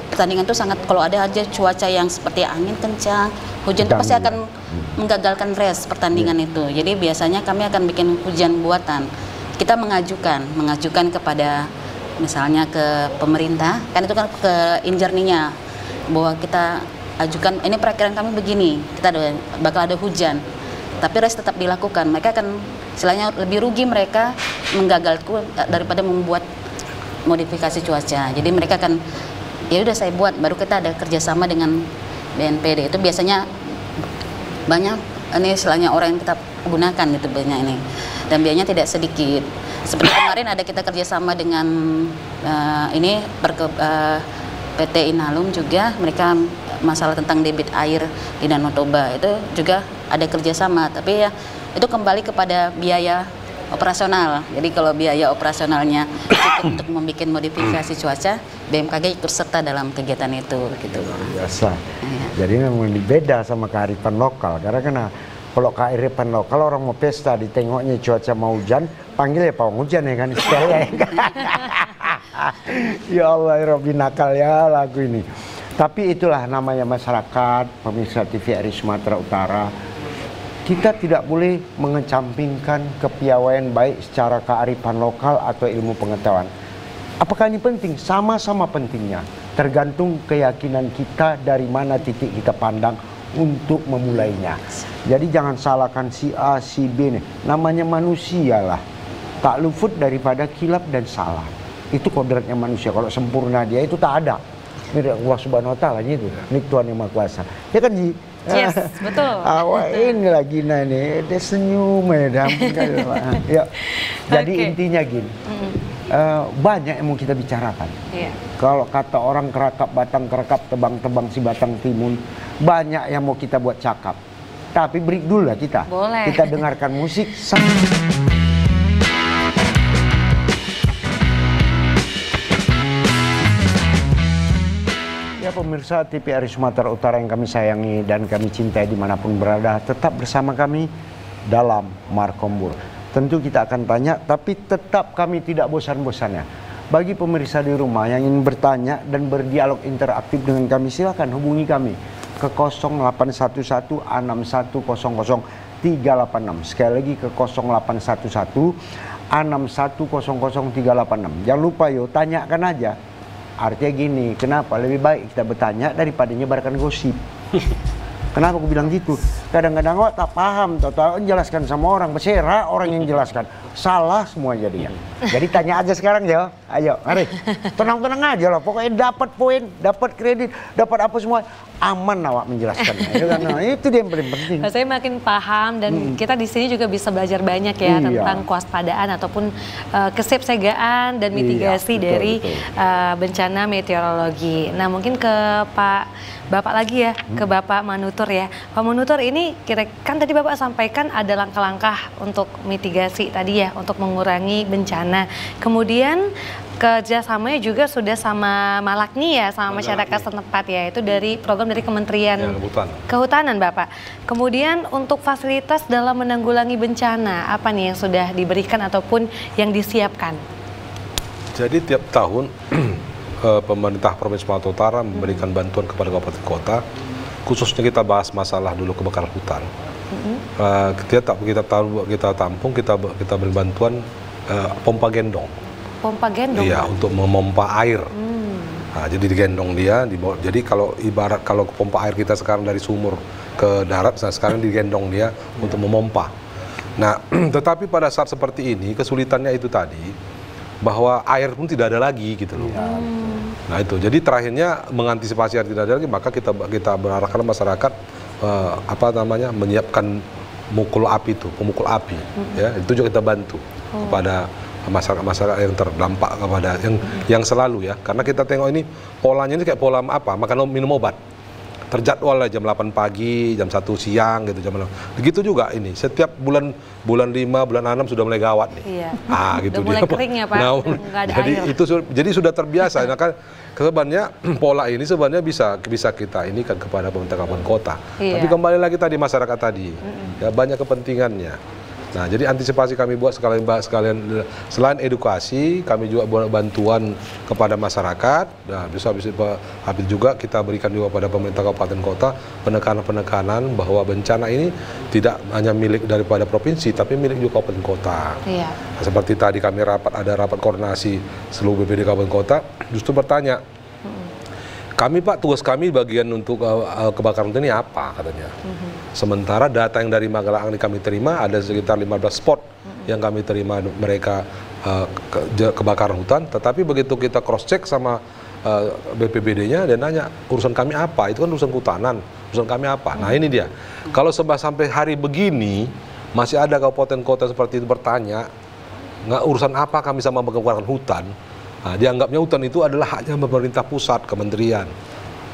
pertandingan itu sangat, kalau ada aja cuaca yang seperti angin kencang, hujan itu pasti akan menggagalkan race pertandingan itu. Jadi biasanya kami akan bikin hujan buatan. Kita mengajukan kepada misalnya ke pemerintah, kan itu kan ke injerninya, bahwa kita ajukan ini perakiraan kami begini, kita bakal ada hujan, tapi race tetap dilakukan. Mereka akan istilahnya lebih rugi mereka menggagalkan daripada membuat modifikasi cuaca. Jadi mereka akan ya udah saya buat, baru kita ada kerjasama dengan BNPD. Itu biasanya banyak ini istilahnya orang yang kita gunakan itu banyak ini, dan biayanya tidak sedikit. Seperti kemarin ada kita kerjasama dengan ini PT Inalum juga, mereka masalah tentang debit air di Danau Toba itu juga ada kerjasama, tapi ya itu kembali kepada biaya operasional. Jadi kalau biaya operasionalnya cukup untuk membuat modifikasi cuaca, BMKG ikut serta dalam kegiatan itu gitu. Biasa. Jadi memang beda sama kearifan lokal, karena kalau kearifan lokal orang mau pesta ditengoknya cuaca mau hujan, panggil ya pawang hujan ya kan, istilahnya ya kan. Ya Allah, Robby nakal ya lagu ini. Tapi itulah namanya masyarakat, pemirsa TVRI Sumatera Utara. Kita tidak boleh mengecampingkan kepiawaian baik secara kearifan lokal atau ilmu pengetahuan. Apakah ini penting? Sama-sama pentingnya. Tergantung keyakinan kita dari mana titik kita pandang untuk memulainya. Jadi jangan salahkan si A, si B nih. Namanya manusia lah. Tak luput daripada kilap dan salah. Itu kodratnya manusia. Kalau sempurna dia itu tak ada. Ini Allah Subhanahu Wa Taala itu. Ini Tuhan yang Maha Kuasa. Ya kan Ji? Yes, betul. Awak ini lagi nih, dia senyum ya. Ya. Jadi intinya gini, banyak yang mau kita bicarakan. Kalau kata orang kerakap batang kerakap, tebang-tebang si batang timun, banyak yang mau kita buat cakap. Tapi break dulu lah kita. Boleh. Kita dengarkan musik. Ya pemirsa TVRI Sumatera Utara yang kami sayangi dan kami cintai dimanapun berada, tetap bersama kami dalam Markombur. Tentu kita akan tanya, tapi tetap kami tidak bosan-bosannya. Bagi pemirsa di rumah yang ingin bertanya dan berdialog interaktif dengan kami, silakan hubungi kami ke 0811 6100386. Sekali lagi ke 0811 6100386. Jangan lupa yo, tanyakan aja. Artinya gini, kenapa lebih baik kita bertanya daripada nyebarkan gosip. Kenapa aku bilang gitu? Kadang-kadang awak tak paham, tahu jelaskan sama orang, bersera orang yang jelaskan. Salah semua jadinya. Jadi tanya aja sekarang ya. Ayo, mari. Tenang-tenang aja lah. Pokoknya dapat poin, dapat kredit, dapat apa semua. Aman awak menjelaskannya. Itu dia yang paling penting. Saya makin paham dan kita di sini juga bisa belajar banyak ya tentang kewaspadaan ataupun kesiapsiagaan dan mitigasi dari bencana meteorologi. Nah mungkin ke Bapak lagi ya, ke Bapak Manutur ya. Pak Manutur, ini kan tadi Bapak sampaikan ada langkah-langkah untuk mitigasi tadi ya, untuk mengurangi bencana. Kemudian kerjasamanya juga sudah sama Malakni ya, sama masyarakat setempat ya, itu dari program dari Kementerian Kehutanan Bapak. Kemudian untuk fasilitas dalam menanggulangi bencana, apa nih yang sudah diberikan ataupun yang disiapkan? Jadi tiap tahun pemerintah Provinsi Sumatera Utara memberikan bantuan kepada kabupaten kota, khususnya kita bahas masalah dulu kebakaran hutan. Kita tampung, kita beri bantuan pompa gendong. pompa gendong. Iya, untuk memompa air. Nah, jadi digendong dia, dibawa. Jadi kalau ibarat kalau pompa air kita sekarang dari sumur ke darat, nah sekarang digendong dia untuk memompa. Nah, tetapi pada saat seperti ini kesulitannya itu tadi bahwa air pun tidak ada lagi gitu loh. Nah itu, jadi terakhirnya mengantisipasi air tidak ada lagi, maka kita berarahkan masyarakat menyiapkan pemukul api, ya itu juga kita bantu kepada masyarakat yang terdampak kepada yang selalu ya, karena kita tengok ini polanya ini kayak pola makan minum obat. Terjadwal lah jam 8 pagi, jam 1 siang gitu, jam 6. Begitu juga ini, setiap bulan 5, bulan 6 sudah mulai gawat nih. Iya. Gitu udah mulai kering ya Pak, nggak ada jadi air. Jadi sudah terbiasa. Nah, kan sebenarnya pola ini sebenarnya bisa kita ini kan kepada pemerintah kabupaten kota. Iya. Tapi kembali lagi tadi masyarakat tadi, ya banyak kepentingannya. Nah, jadi antisipasi kami buat sekalian selain edukasi, kami juga buat bantuan kepada masyarakat. Nah, habis juga kita berikan juga pada pemerintah kabupaten kota penekanan bahwa bencana ini tidak hanya milik daripada provinsi, tapi milik juga kabupaten kota. Iya. Nah, seperti tadi kami ada rapat koordinasi seluruh BPD kabupaten kota, justru bertanya, kami Pak, tugas kami bagian untuk kebakaran hutan ini apa katanya. Sementara data yang dari Magelang ini kami terima ada sekitar 15 spot yang kami terima mereka kebakaran hutan. Tetapi begitu kita cross check sama BPBD-nya, dia nanya urusan kami apa? Itu kan urusan kehutanan, urusan kami apa? Nah ini dia. Kalau sampai hari begini masih ada kabupaten kota seperti itu bertanya, nggak urusan apa kami sama kebakaran hutan? Nah, dianggapnya hutan itu adalah haknya pemerintah pusat, kementerian.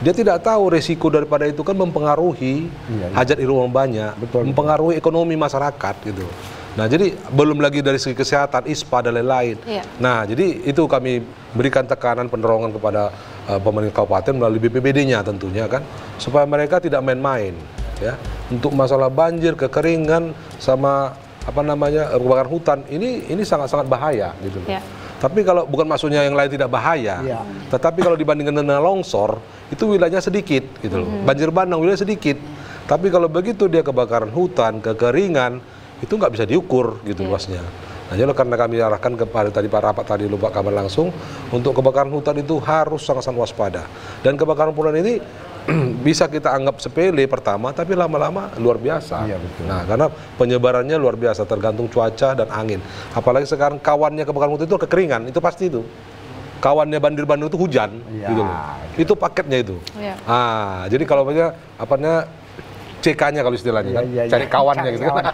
Dia tidak tahu resiko daripada itu kan mempengaruhi hajat hidup orang banyak, mempengaruhi ekonomi masyarakat gitu. Nah, jadi belum lagi dari segi kesehatan, ISPA dan lain-lain. Nah, jadi itu kami berikan tekanan penerongan kepada pemerintah kabupaten melalui BPBD-nya tentunya kan, supaya mereka tidak main-main ya. Untuk masalah banjir, kekeringan sama kebakaran hutan ini sangat-sangat bahaya gitu loh. Tapi kalau bukan maksudnya yang lain tidak bahaya, tetapi kalau dibandingkan dengan longsor, itu wilayahnya sedikit, gitu loh. Banjir bandang wilayah sedikit. Tapi kalau begitu dia kebakaran hutan, kekeringan, itu nggak bisa diukur, gitu luasnya. Nah, jadi karena kami arahkan kepada tadi Pak Rapat tadi lupa kabar langsung, untuk kebakaran hutan itu harus sangat-sangat waspada. Dan kebakaran hutan ini bisa kita anggap sepele pertama, tapi lama-lama luar biasa. Nah, karena penyebarannya luar biasa, tergantung cuaca dan angin. Apalagi sekarang kawannya kebakaran hutan itu kekeringan, itu pasti itu. Kawannya banjir bandang itu hujan, gitu loh. Itu paketnya itu. Jadi kalau CK-nya kalau istilahnya kan, cari kawannya gitu kan.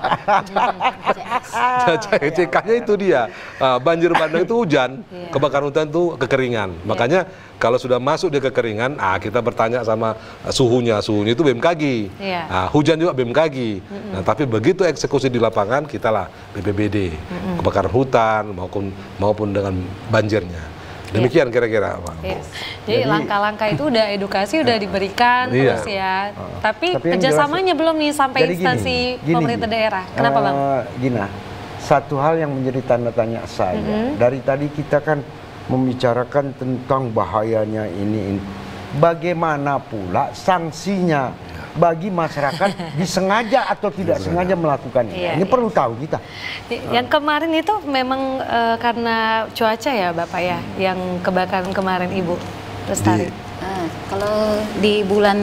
CK-nya itu dia. Banjir bandang itu hujan, kebakaran hutan itu kekeringan. Makanya kalau sudah masuk dia kekeringan, kita bertanya sama suhunya itu BMKG. Hujan juga BMKG. Nah, tapi begitu eksekusi di lapangan, kita lah BPBD, kebakaran hutan maupun dengan banjirnya. Demikian kira-kira Pak. Jadi langkah-langkah itu udah edukasi udah diberikan terus ya. Tapi kerjasamanya belum nih sampai instansi pemerintah daerah. Kenapa Bang? Gina, satu hal yang menjadi tanda tanya saya. Dari tadi kita kan membicarakan tentang bahayanya ini. Bagaimana pula sanksinya bagi masyarakat disengaja atau tidak sengaja melakukan ini? Ini perlu tahu kita. Yang kemarin itu memang karena cuaca ya Bapak ya, yang kebakaran kemarin Ibu Lestari. Kalau di bulan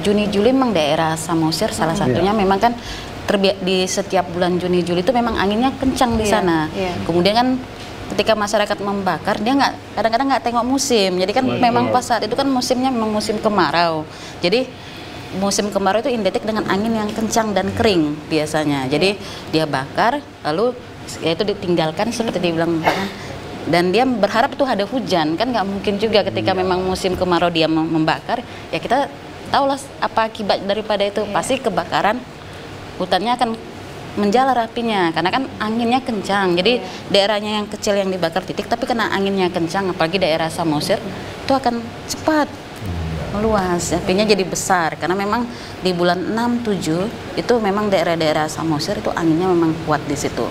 Juni-Juli memang daerah Samosir salah satunya memang kan di setiap bulan Juni-Juli itu memang anginnya kencang di sana. Kemudian kan ketika masyarakat membakar dia kadang-kadang nggak tengok musim. Jadi kan memang pas saat itu kan musimnya memang musim kemarau. Jadi musim kemarau itu identik dengan angin yang kencang dan kering biasanya. Jadi dia bakar lalu itu ditinggalkan seperti dibilang dan dia berharap itu ada hujan, kan nggak mungkin juga ketika memang musim kemarau dia membakar, ya kita tahulah apa akibat daripada itu. Pasti kebakaran hutannya akan menjalar apinya karena kan anginnya kencang. Jadi daerahnya yang kecil yang dibakar titik, tapi kena anginnya kencang, apalagi daerah Samosir itu akan cepat meluas, apinya jadi besar karena memang di bulan 6-7 itu memang daerah-daerah Samosir itu anginnya memang kuat di situ.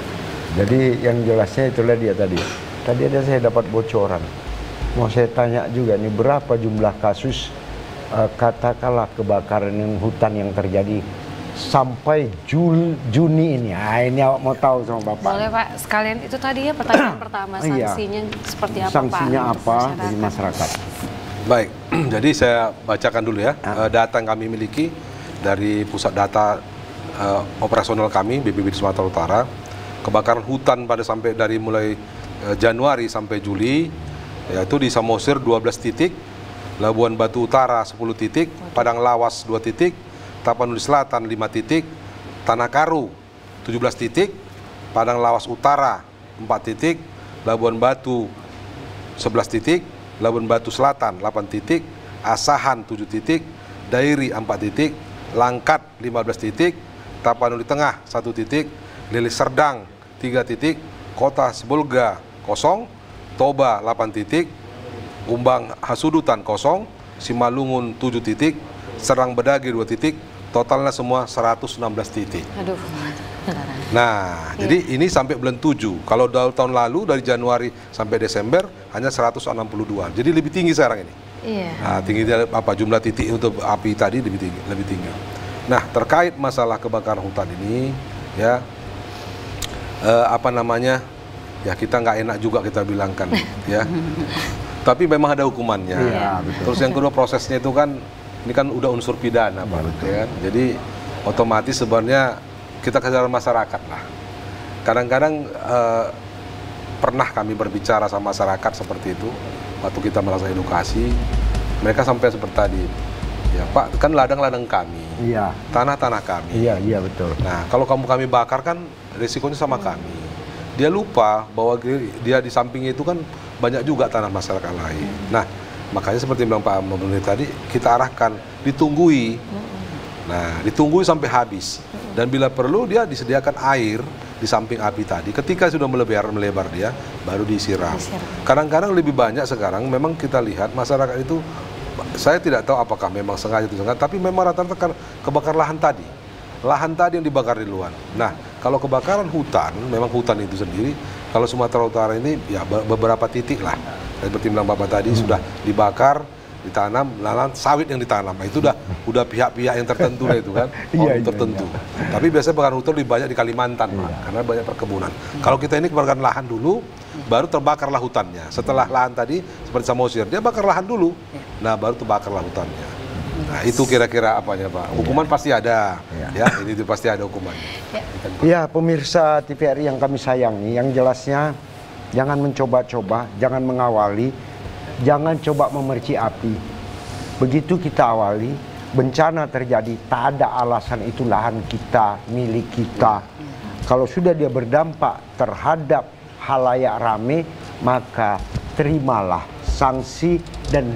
Jadi yang jelasnya itulah dia tadi. Tadi ada saya dapat bocoran. Mau saya tanya juga nih, berapa jumlah kasus katakanlah kebakaran yang hutan yang terjadi sampai Juni ini. Nah, ini awak mau tahu sama Bapak. Boleh Pak, sekalian itu tadi ya pertanyaan pertama, sanksinya seperti apa Sanksinya Pak? apa bagi masyarakat? Baik, jadi saya bacakan dulu ya data yang kami miliki dari pusat data operasional kami BPBD Sumatera Utara. Kebakaran hutan sampai dari mulai Januari sampai Juli, yaitu di Samosir 12 titik, Labuan Batu Utara 10 titik, Padang Lawas 2 titik, Tapanuli Selatan 5 titik, Tanah Karu 17 titik, Padang Lawas Utara 4 titik, Labuan Batu 11 titik, Labuan Batu Selatan 8 titik, Asahan 7 titik, Dairi 4 titik, Langkat 15 titik, Tapanuli Tengah 1 titik, Lilis Serdang 3 titik, Kota Sibolga 0, Toba 8 titik, Umbang Hasudutan 0, Simalungun 7 titik, Serang Bedagi 2 titik, totalnya semua 116 titik. Aduh. Nah, jadi ini sampai bulan 7. Kalau tahun lalu dari Januari sampai Desember hanya 162. Jadi lebih tinggi sekarang ini. Iya. Nah, tinggi jumlah titik untuk api tadi lebih tinggi. Nah, terkait masalah kebakaran hutan ini, ya ya kita nggak enak juga kita bilangkan, ya. Tapi memang ada hukumannya. Iya, betul. Terus yang kedua prosesnya itu kan, ini kan udah unsur pidana, Pak. Ya, jadi otomatis sebenarnya kita kesadaran masyarakat lah. Kadang-kadang pernah kami berbicara sama masyarakat seperti itu, waktu kita melakukan edukasi, mereka sampai seperti tadi, ya Pak, kan ladang-ladang kami, Iya. tanah-tanah kami. Iya, betul. Nah, kalau kami bakar kan risikonya sama kami. Dia lupa bahwa dia di sampingnya itu kan banyak juga tanah masyarakat lain. Nah, makanya seperti bilang Pak Menteri tadi, kita arahkan, ditunggui. Nah, ditunggui sampai habis. Dan bila perlu dia disediakan air di samping api tadi. Ketika sudah melebar dia, baru disiram. Kadang-kadang lebih banyak sekarang, memang kita lihat masyarakat itu, saya tidak tahu apakah memang sengaja atau sengaja, tapi memang rata-rata kebakar lahan tadi. Lahan tadi yang dibakar di luar. Nah, kalau kebakaran hutan, memang hutan itu sendiri, kalau Sumatera Utara ini ya beberapa titik lah. Seperti bilang Bapak tadi, sudah dibakar, ditanam, lahan sawit yang ditanam. Nah, itu udah pihak-pihak yang tertentu lah itu kan, tertentu. Tapi biasanya kebakaran hutan lebih banyak di Kalimantan, Pak, karena banyak perkebunan. Kalau kita ini kebakaran lahan dulu, baru terbakarlah hutannya. Setelah lahan tadi, seperti Samosir, dia bakar lahan dulu, nah baru terbakarlah hutannya. Nah, itu kira-kira apanya, Pak? Hukuman pasti ada, ya, ini pasti ada hukuman. Ya, pemirsa TVRI yang kami sayangi, yang jelasnya jangan mencoba-coba, jangan mengawali, jangan coba memerci api. Begitu kita awali, bencana terjadi, tak ada alasan itu lahan kita, milik kita. Kalau sudah dia berdampak terhadap halayak rame, maka terimalah sanksi dan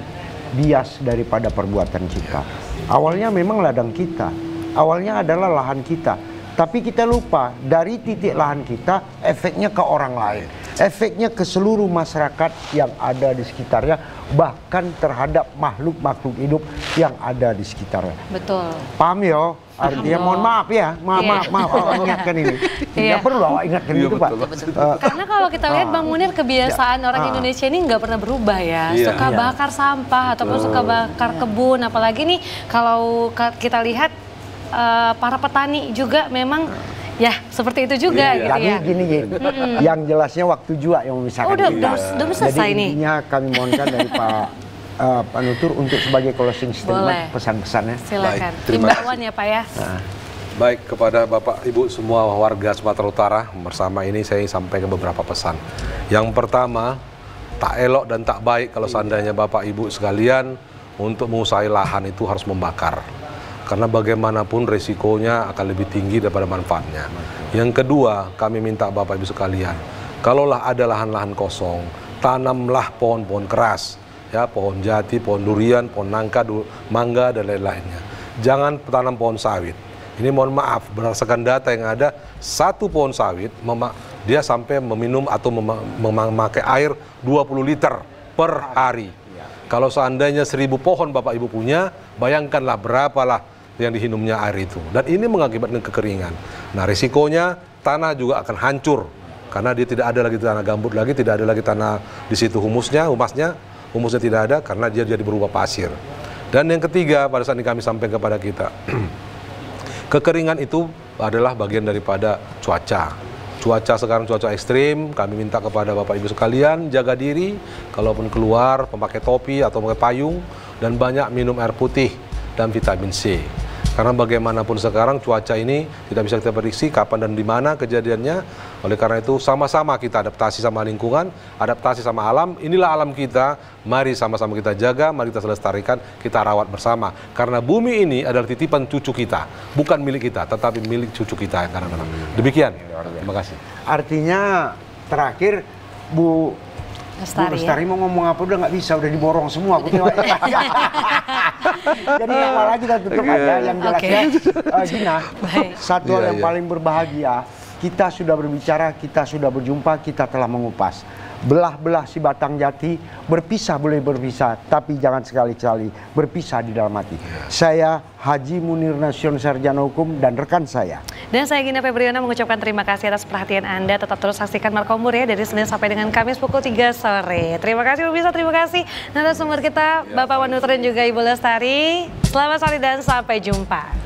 bias daripada perbuatan kita. Awalnya memang ladang kita, awalnya adalah lahan kita, tapi kita lupa dari titik lahan kita, efeknya ke orang lain, efeknya ke seluruh masyarakat yang ada di sekitarnya, bahkan terhadap makhluk-makhluk hidup yang ada di sekitarnya. Betul. Paham ya? Artinya mohon maaf ya, maaf awak ingatkan ini. Tidak perlu awak ingatkan itu, Pak. Karena kalau kita lihat Bang Munir, kebiasaan orang Indonesia ini nggak pernah berubah ya. Suka bakar sampah ataupun suka bakar kebun. Apalagi nih kalau kita lihat para petani juga memang ya seperti itu juga gitu ya. Gini. Yang jelasnya waktu juga yang memisahkan kita. Udah selesai Jadi nih. intinya kami mohonkan dari Pak Nutur untuk sebagai closing statement, pesan-pesannya. Silakan. terima Himbauan ya Pak ya. Baik, kepada Bapak Ibu semua warga Sumatera Utara, bersama ini saya sampaikan beberapa pesan. Yang pertama, tak elok dan tak baik kalau seandainya Bapak Ibu sekalian untuk menguasai lahan itu harus membakar. Karena bagaimanapun resikonya akan lebih tinggi daripada manfaatnya. Yang kedua, kami minta Bapak Ibu sekalian, kalaulah ada lahan-lahan kosong, tanamlah pohon-pohon keras. Ya, pohon jati, pohon durian, pohon nangka, mangga, dan lain-lainnya. Jangan tanam pohon sawit. Ini mohon maaf, berdasarkan data yang ada, satu pohon sawit, dia sampai meminum atau memakai air 20 liter per hari. Kalau seandainya 1000 pohon Bapak Ibu punya, bayangkanlah berapalah yang dihinumnya air itu. Dan ini mengakibatkan kekeringan. Nah, risikonya tanah juga akan hancur. Karena dia tidak ada lagi tanah gambut lagi, tidak ada lagi tanah di situ humusnya tidak ada karena dia jadi berubah pasir. Dan yang ketiga, pada saat ini kami sampaikan kepada kita, Kekeringan itu adalah bagian daripada cuaca. Cuaca sekarang cuaca ekstrim, kami minta kepada Bapak Ibu sekalian jaga diri, kalaupun keluar memakai topi atau memakai payung, dan banyak minum air putih dan vitamin C. Karena bagaimanapun sekarang cuaca ini tidak bisa kita prediksi kapan dan di mana kejadiannya. Oleh karena itu sama-sama kita adaptasi sama lingkungan, adaptasi sama alam. Inilah alam kita, mari sama-sama kita jaga, mari kita lestarikan, kita rawat bersama. Karena bumi ini adalah titipan cucu kita, bukan milik kita, tetapi milik cucu kita yang kadang-kadang. Demikian, terima kasih. Artinya terakhir Bu Lestari mau ngomong apa udah nggak bisa, udah diborong semua. Aku tengok. Jadi malah kita tutup aja yang jelasnya. Gina, satu hal yang paling berbahagia, kita sudah berbicara, kita sudah berjumpa, kita telah mengupas. Belah-belah si batang jati, berpisah boleh berpisah, tapi jangan sekali-kali berpisah di dalam hati. Saya Haji Munir Nasution, sarjana hukum, dan rekan saya. Dan saya Gina Febriana mengucapkan terima kasih atas perhatian Anda. Tetap terus saksikan Markombur ya, dari Senin sampai dengan Kamis pukul 3 sore. Terima kasih pemirsa, terima kasih narasumber kita Bapak Wanutri dan juga Ibu Lestari. Selamat sore dan sampai jumpa.